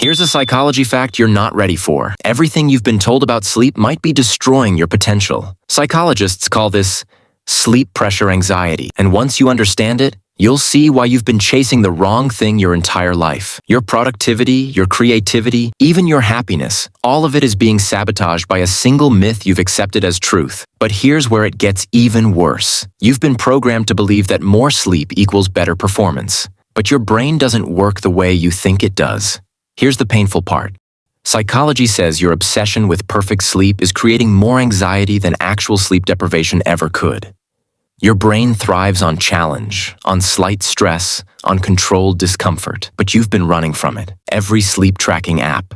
Here's a psychology fact you're not ready for. Everything you've been told about sleep might be destroying your potential. Psychologists call this sleep pressure anxiety, and once you understand it, you'll see why you've been chasing the wrong thing your entire life. Your productivity, your creativity, even your happiness, all of it is being sabotaged by a single myth you've accepted as truth. But here's where it gets even worse. You've been programmed to believe that more sleep equals better performance. But your brain doesn't work the way you think it does. Here's the painful part. Psychology says your obsession with perfect sleep is creating more anxiety than actual sleep deprivation ever could. Your brain thrives on challenge, on slight stress, on controlled discomfort, but you've been running from it. Every sleep tracking app,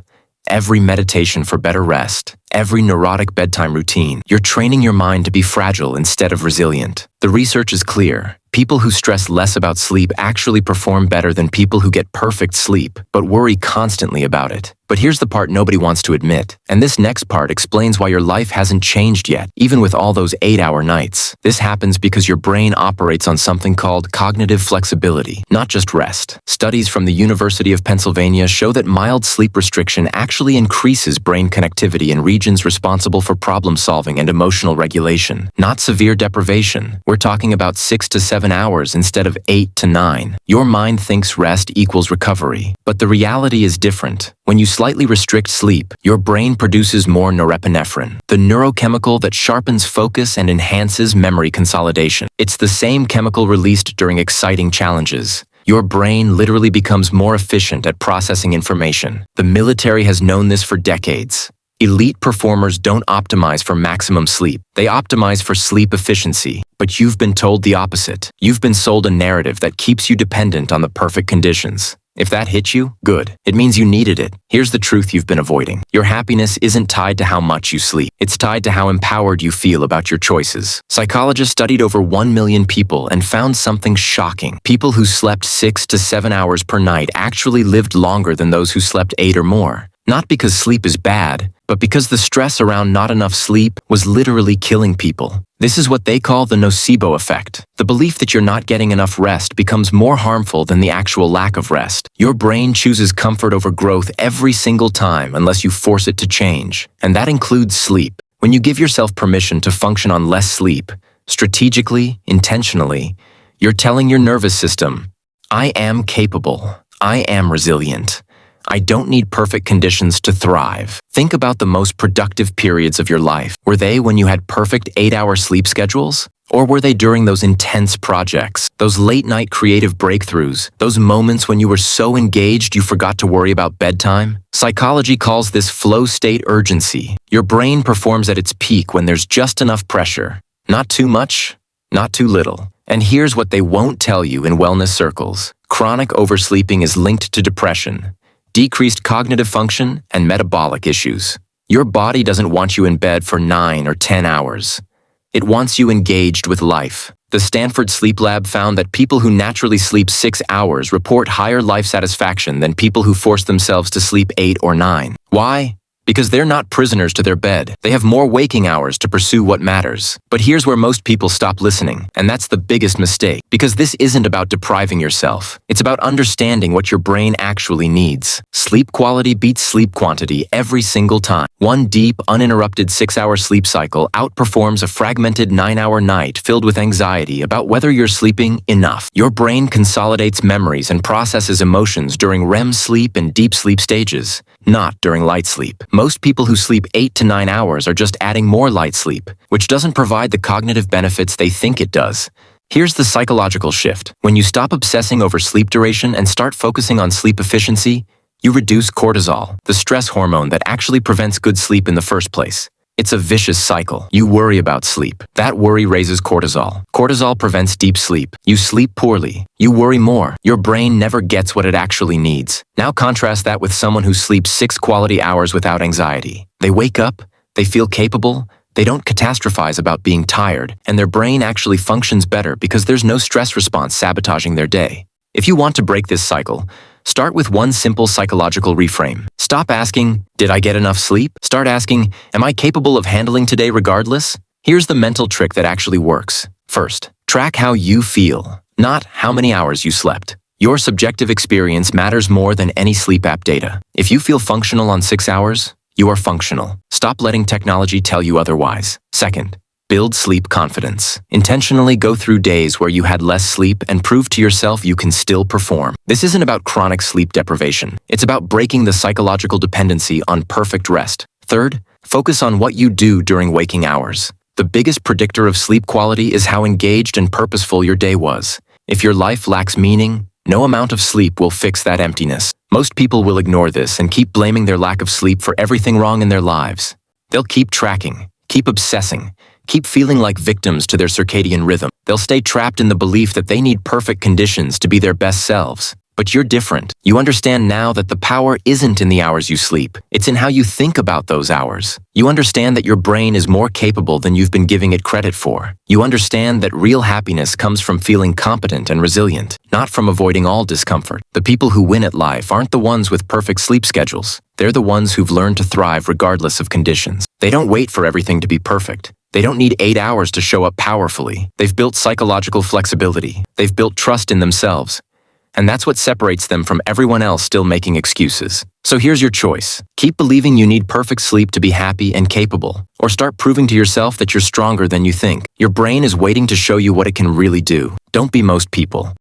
every meditation for better rest, every neurotic bedtime routine, you're training your mind to be fragile instead of resilient. The research is clear. People who stress less about sleep actually perform better than people who get perfect sleep, but worry constantly about it. But here's the part nobody wants to admit, and this next part explains why your life hasn't changed yet, even with all those 8-hour nights. This happens because your brain operates on something called cognitive flexibility, not just rest. Studies from the University of Pennsylvania show that mild sleep restriction actually increases brain connectivity in regions responsible for problem solving and emotional regulation, not severe deprivation. We're talking about 6 to 7 hours instead of 8 to 9. Your mind thinks rest equals recovery, but the reality is different. When you slightly restrict sleep, your brain produces more norepinephrine, the neurochemical that sharpens focus and enhances memory consolidation. It's the same chemical released during exciting challenges. Your brain literally becomes more efficient at processing information. The military has known this for decades. Elite performers don't optimize for maximum sleep. They optimize for sleep efficiency. But you've been told the opposite. You've been sold a narrative that keeps you dependent on the perfect conditions. If that hit you, good. It means you needed it. Here's the truth you've been avoiding. Your happiness isn't tied to how much you sleep. It's tied to how empowered you feel about your choices. Psychologists studied over 1 million people and found something shocking. People who slept 6 to 7 hours per night actually lived longer than those who slept 8 or more. Not because sleep is bad, but because the stress around not enough sleep was literally killing people. This is what they call the nocebo effect. The belief that you're not getting enough rest becomes more harmful than the actual lack of rest. Your brain chooses comfort over growth every single time unless you force it to change. And that includes sleep. When you give yourself permission to function on less sleep, strategically, intentionally, you're telling your nervous system, I am capable. I am resilient. I don't need perfect conditions to thrive. Think about the most productive periods of your life. Were they when you had perfect 8-hour sleep schedules? Or were they during those intense projects, those late-night creative breakthroughs, those moments when you were so engaged you forgot to worry about bedtime? Psychology calls this flow state urgency. Your brain performs at its peak when there's just enough pressure. Not too much, not too little. And here's what they won't tell you in wellness circles. Chronic oversleeping is linked to depression, decreased cognitive function, and metabolic issues. Your body doesn't want you in bed for 9 or 10 hours. It wants you engaged with life. The Stanford Sleep Lab found that people who naturally sleep 6 hours report higher life satisfaction than people who force themselves to sleep 8 or 9. Why? Because they're not prisoners to their bed. They have more waking hours to pursue what matters. But here's where most people stop listening, and that's the biggest mistake. Because this isn't about depriving yourself. It's about understanding what your brain actually needs. Sleep quality beats sleep quantity every single time. One deep, uninterrupted 6-hour sleep cycle outperforms a fragmented 9-hour night filled with anxiety about whether you're sleeping enough. Your brain consolidates memories and processes emotions during REM sleep and deep sleep stages, not during light sleep. Most people who sleep 8 to 9 hours are just adding more light sleep, which doesn't provide the cognitive benefits they think it does. Here's the psychological shift. When you stop obsessing over sleep duration and start focusing on sleep efficiency, you reduce cortisol, the stress hormone that actually prevents good sleep in the first place. It's a vicious cycle. You worry about sleep. That worry raises cortisol. Cortisol prevents deep sleep. You sleep poorly. You worry more. Your brain never gets what it actually needs. Now contrast that with someone who sleeps 6 quality hours without anxiety. They wake up, they feel capable, they don't catastrophize about being tired, and their brain actually functions better because there's no stress response sabotaging their day. If you want to break this cycle, start with one simple psychological reframe. Stop asking, did I get enough sleep? Start asking, am I capable of handling today regardless? Here's the mental trick that actually works. First, track how you feel, not how many hours you slept. Your subjective experience matters more than any sleep app data. If you feel functional on 6 hours, you are functional. Stop letting technology tell you otherwise. Second, build sleep confidence. Intentionally go through days where you had less sleep and prove to yourself you can still perform. This isn't about chronic sleep deprivation. It's about breaking the psychological dependency on perfect rest. Third, focus on what you do during waking hours. The biggest predictor of sleep quality is how engaged and purposeful your day was. If your life lacks meaning, no amount of sleep will fix that emptiness. Most people will ignore this and keep blaming their lack of sleep for everything wrong in their lives. They'll keep tracking, keep obsessing, keep feeling like victims to their circadian rhythm. They'll stay trapped in the belief that they need perfect conditions to be their best selves. But you're different. You understand now that the power isn't in the hours you sleep. It's in how you think about those hours. You understand that your brain is more capable than you've been giving it credit for. You understand that real happiness comes from feeling competent and resilient, not from avoiding all discomfort. The people who win at life aren't the ones with perfect sleep schedules. They're the ones who've learned to thrive regardless of conditions. They don't wait for everything to be perfect. They don't need 8 hours to show up powerfully. They've built psychological flexibility. They've built trust in themselves. And that's what separates them from everyone else still making excuses. So here's your choice. Keep believing you need perfect sleep to be happy and capable, or start proving to yourself that you're stronger than you think. Your brain is waiting to show you what it can really do. Don't be most people.